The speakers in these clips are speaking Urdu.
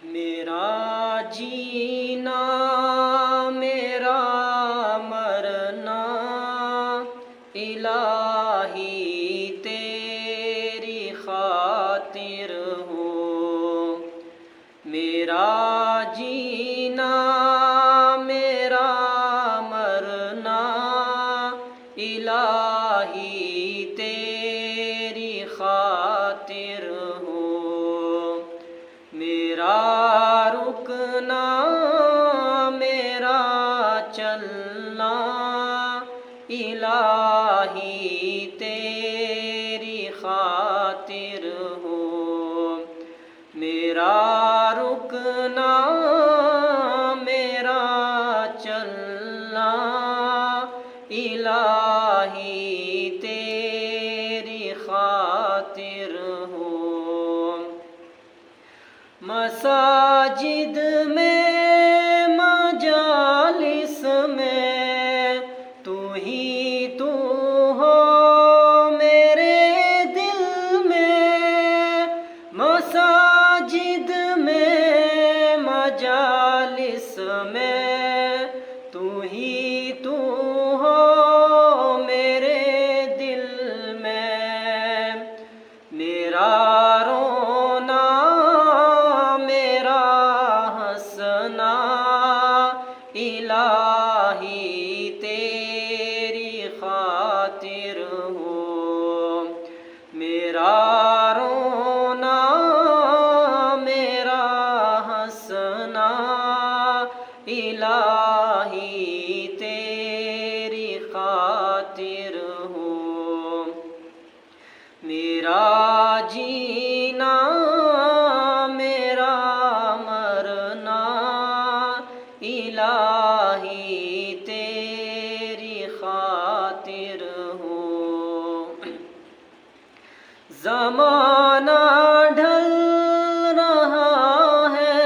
میرا جینا میرا مرنا الہی تیری خاطر ہو۔ میرا جینا میرا مرنا الہی تیری خاطر ہو۔ میرا رکنا میرا چلنا الہی تیری خاطر ہو۔ میرا رکنا میرا چلنا الہی تیری خاطر ہو۔ مساجد میں مجالس میں تو ہی تو ہو میرے دل میں۔ مساجد میں مجالس میں تو ہی تو ہو میرے دل میں۔ میرا رونا میرا ہنسنا الہی تیری خاطر ہو۔ میرا رونا میرا ہنسنا الہی تیری خاطر ہو۔ میرا جینا میرا مرنا الہی تیری خاطر ہو۔ زمانہ ڈھل رہا ہے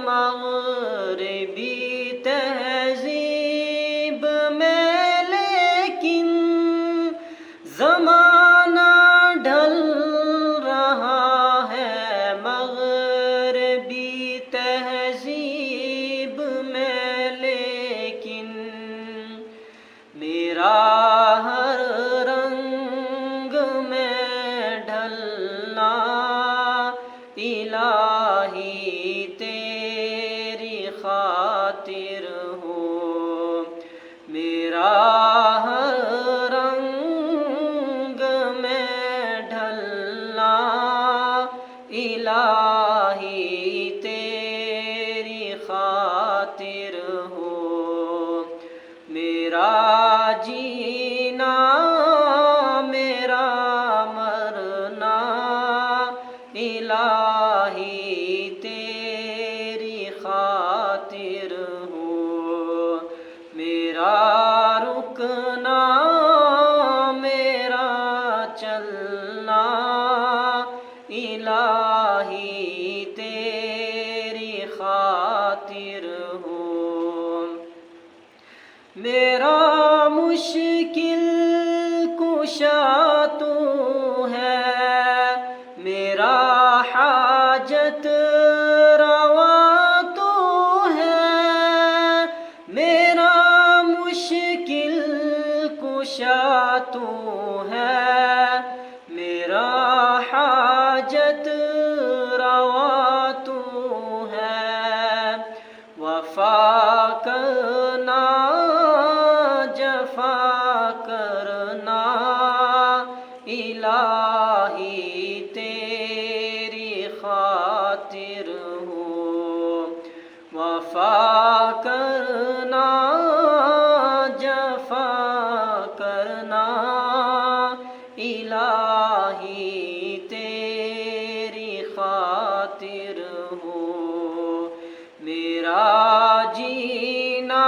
مغربی تہذیب میں، لیکن زمانہ ڈھل رہا ہے مغربی تہذیب میں، لیکن میرا ہر رنگ میں ڈھلنا الہی تیری خاطر ہو۔ میرا ہر رنگ میں ڈھلنا الہی تیری خاطر ہو۔ میرا جینا میرا مرنا الہی تیری خاطر ہو۔ میرا رکنا میرا چلنا الہی تیری خاطر ہو۔ میرا مشکل کشا تو ہے، میرا حاجت روا تو ہے۔ میرا مشکل کشا تو ہے، میرا حاجت روا تو ہے۔ وفا کرنا جفا کرنا الہی تیری خاطر ہو۔ وفا کرنا جفا کرنا الہی تیری خاطر ہو۔ میرا جینا